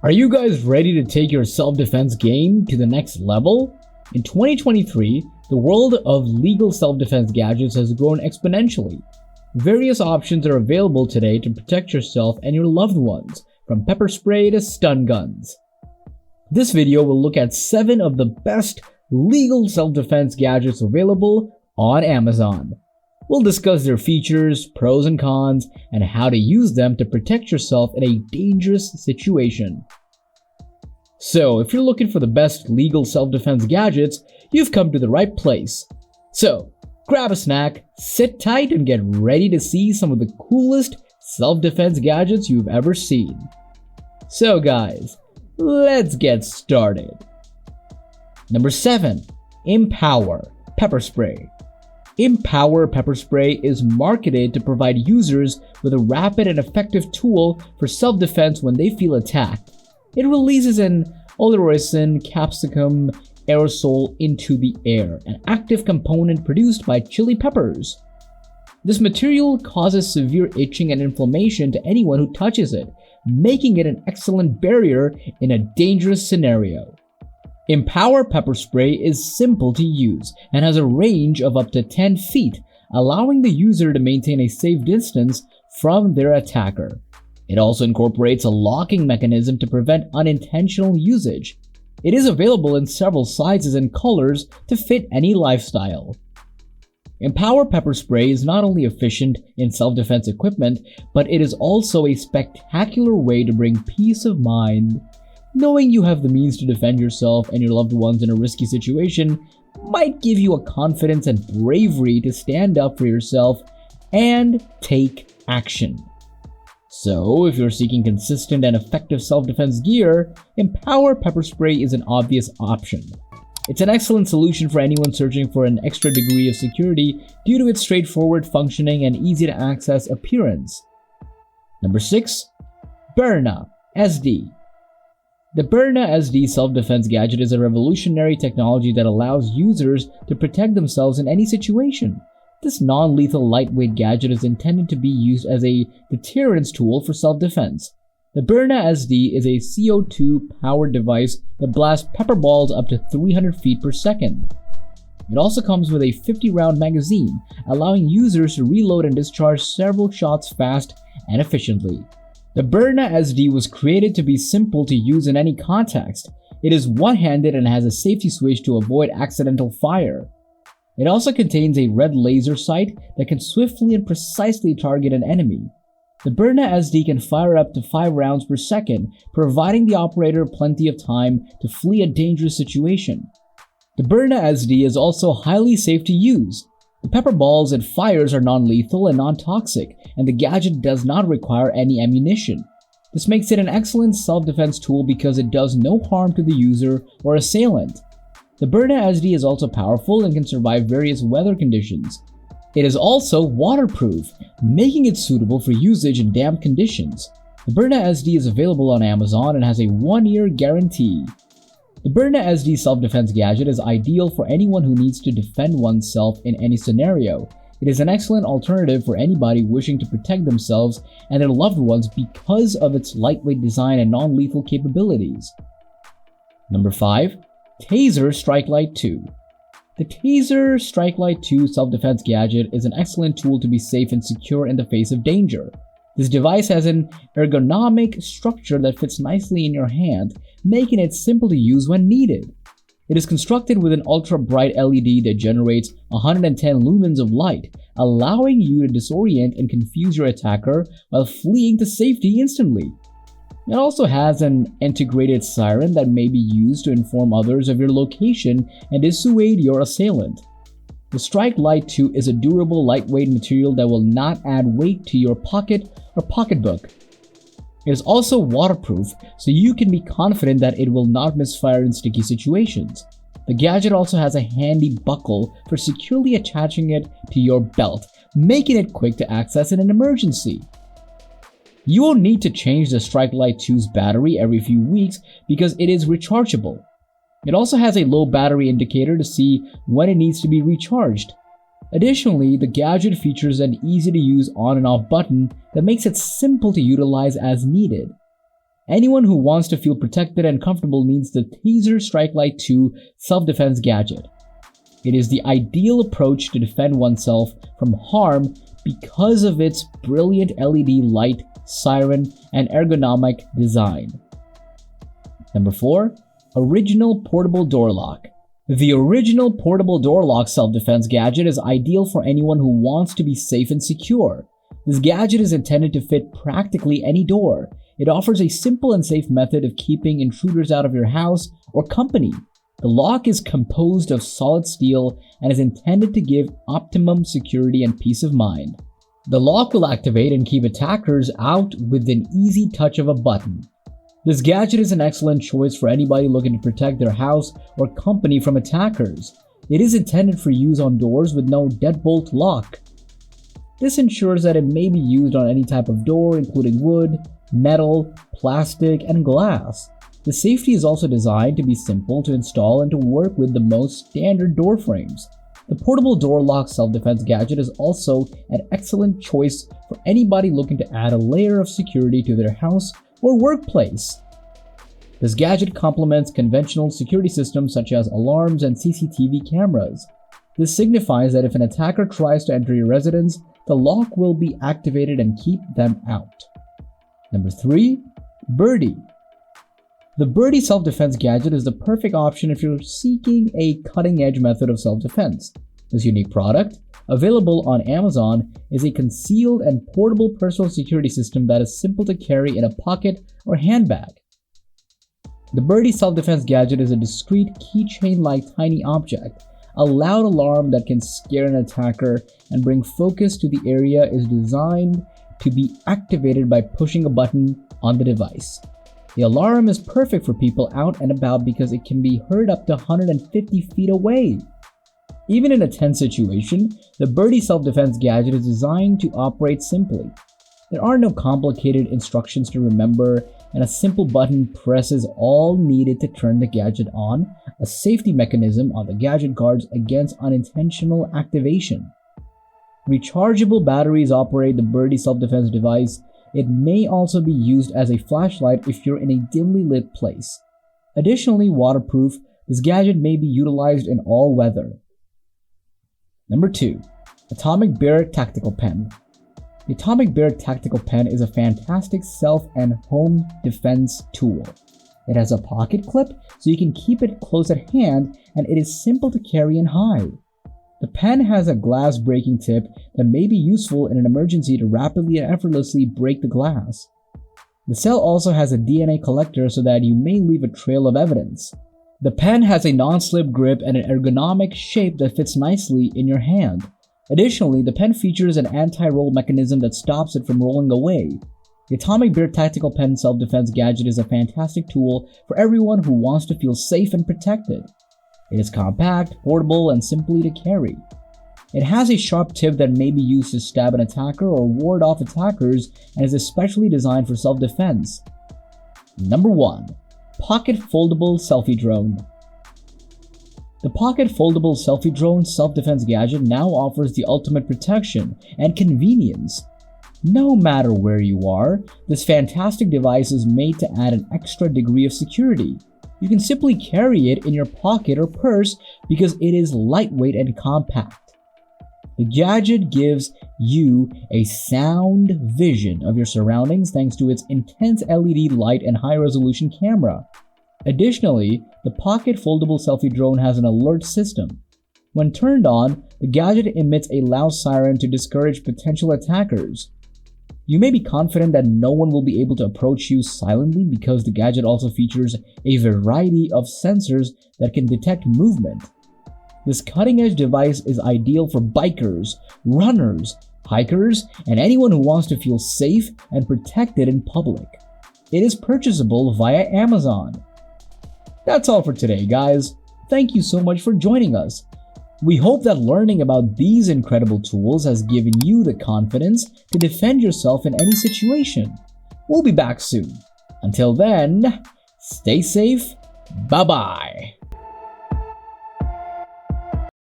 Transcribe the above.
Are you guys ready to take your self-defense game to the next level? In 2023, the world of legal self-defense gadgets has grown exponentially. Various options are available today to protect yourself and your loved ones, from pepper spray to stun guns. This video will look at 7 of the best legal self-defense gadgets available on Amazon. We'll discuss their features, pros and cons, and how to use them to protect yourself in a dangerous situation. So, if you're looking for the best legal self-defense gadgets, you've come to the right place. So, grab a snack, sit tight, and get ready to see some of the coolest self-defense gadgets you've ever seen. So guys, let's get started. Number 7. Empower Pepper Spray. Empower Pepper Spray is marketed to provide users with a rapid and effective tool for self-defense when they feel attacked. It releases an oleoresin capsicum aerosol into the air, an active component produced by chili peppers. This material causes severe itching and inflammation to anyone who touches it, making it an excellent barrier in a dangerous scenario. Empower Pepper Spray is simple to use and has a range of up to 10 feet, allowing the user to maintain a safe distance from their attacker. It also incorporates a locking mechanism to prevent unintentional usage. It is available in several sizes and colors to fit any lifestyle. Empower Pepper Spray is not only efficient in self-defense equipment, but it is also a spectacular way to bring peace of mind. Knowing you have the means to defend yourself and your loved ones in a risky situation might give you a confidence and bravery to stand up for yourself and take action. So, if you're seeking consistent and effective self-defense gear, Empower Pepper Spray is an obvious option. It's an excellent solution for anyone searching for an extra degree of security due to its straightforward functioning and easy-to-access appearance. Number 6. Byrna SD. The Byrna SD self-defense gadget is a revolutionary technology that allows users to protect themselves in any situation. This non-lethal lightweight gadget is intended to be used as a deterrence tool for self-defense. The Byrna SD is a CO2-powered device that blasts pepper balls up to 300 feet per second. It also comes with a 50-round magazine, allowing users to reload and discharge several shots fast and efficiently. The Byrna SD was created to be simple to use in any context. It is one-handed and has a safety switch to avoid accidental fire. It also contains a red laser sight that can swiftly and precisely target an enemy. The Byrna SD can fire up to 5 rounds per second, providing the operator plenty of time to flee a dangerous situation. The Byrna SD is also highly safe to use. The pepper balls it fires are non-lethal and non-toxic, and the gadget does not require any ammunition. This makes it an excellent self-defense tool because it does no harm to the user or assailant. The Byrna SD is also powerful and can survive various weather conditions. It is also waterproof, making it suitable for usage in damp conditions. The Byrna SD is available on Amazon and has a 1-year guarantee. The Byrna SD self-defense gadget is ideal for anyone who needs to defend oneself in any scenario. It is an excellent alternative for anybody wishing to protect themselves and their loved ones because of its lightweight design and non-lethal capabilities. Number 5. Taser Strike Light 2. The Taser Strike Light 2 self-defense gadget is an excellent tool to be safe and secure in the face of danger. This device has an ergonomic structure that fits nicely in your hand, making it simple to use when needed. It is constructed with an ultra-bright LED that generates 110 lumens of light, allowing you to disorient and confuse your attacker while fleeing to safety instantly. It also has an integrated siren that may be used to inform others of your location and dissuade your assailant. The Strike Light 2 is a durable, lightweight material that will not add weight to your pocket or pocketbook. It is also waterproof, so you can be confident that it will not misfire in sticky situations. The gadget also has a handy buckle for securely attaching it to your belt, making it quick to access in an emergency. You won't need to change the Strike Light 2's battery every few weeks because it is rechargeable. It also has a low battery indicator to see when it needs to be recharged. Additionally, the gadget features an easy-to-use on and off button that makes it simple to utilize as needed. Anyone who wants to feel protected and comfortable needs the Taser Strike Light 2 self-defense gadget. It is the ideal approach to defend oneself from harm because of its brilliant LED light, siren, and ergonomic design. Number 4. Original Portable Door Lock. The original portable door lock self-defense gadget is ideal for anyone who wants to be safe and secure. This gadget is intended to fit practically any door. It offers a simple and safe method of keeping intruders out of your house or company. The lock is composed of solid steel and is intended to give optimum security and peace of mind. The lock will activate and keep attackers out with an easy touch of a button. This gadget is an excellent choice for anybody looking to protect their house or company from attackers. It is intended for use on doors with no deadbolt lock. This ensures that it may be used on any type of door, including wood, metal, plastic, and glass. The safety is also designed to be simple to install and to work with the most standard door frames. The portable door lock self-defense gadget is also an excellent choice for anybody looking to add a layer of security to their house or workplace. This gadget complements conventional security systems such as alarms and CCTV cameras. This signifies that if an attacker tries to enter your residence, the lock will be activated and keep them out. Number 3. Birdie. The Birdie self-defense gadget is the perfect option if you're seeking a cutting-edge method of self-defense. This unique product, available on Amazon, is a concealed and portable personal security system that is simple to carry in a pocket or handbag. The Birdie self-defense gadget is a discreet keychain-like tiny object. A loud alarm that can scare an attacker and bring focus to the area is designed to be activated by pushing a button on the device. The alarm is perfect for people out and about because it can be heard up to 150 feet away. Even in a tense situation, the Birdie self-defense gadget is designed to operate simply. There are no complicated instructions to remember, and a simple button press is all needed to turn the gadget on, a safety mechanism on the gadget guards against unintentional activation. Rechargeable batteries operate the Birdie self-defense device. It may also be used as a flashlight if you're in a dimly lit place. Additionally, waterproof, this gadget may be utilized in all weather. Number 2. Atomic Bear Tactical Pen. The Atomic Bear Tactical Pen is a fantastic self and home defense tool. It has a pocket clip so you can keep it close at hand, and it is simple to carry and hide. The pen has a glass breaking tip that may be useful in an emergency to rapidly and effortlessly break the glass. The cell also has a DNA collector so that you may leave a trail of evidence. The pen has a non-slip grip and an ergonomic shape that fits nicely in your hand. Additionally, the pen features an anti-roll mechanism that stops it from rolling away. The Atomic Bear Tactical Pen self-defense gadget is a fantastic tool for everyone who wants to feel safe and protected. It is compact, portable, and simply to carry. It has a sharp tip that may be used to stab an attacker or ward off attackers and is especially designed for self-defense. Number 1. Pocket Foldable Selfie Drone. The Pocket Foldable Selfie Drone self-defense gadget now offers the ultimate protection and convenience. No matter where you are, this fantastic device is made to add an extra degree of security. You can simply carry it in your pocket or purse because it is lightweight and compact. The gadget gives you a sound vision of your surroundings thanks to its intense LED light and high-resolution camera. Additionally, the Pocket Foldable Selfie Drone has an alert system. When turned on, the gadget emits a loud siren to discourage potential attackers. You may be confident that no one will be able to approach you silently because the gadget also features a variety of sensors that can detect movement. This cutting-edge device is ideal for bikers, runners, hikers, and anyone who wants to feel safe and protected in public. It is purchasable via Amazon. That's all for today, guys. Thank you so much for joining us. We hope that learning about these incredible tools has given you the confidence to defend yourself in any situation. We'll be back soon. Until then, stay safe. Bye-bye.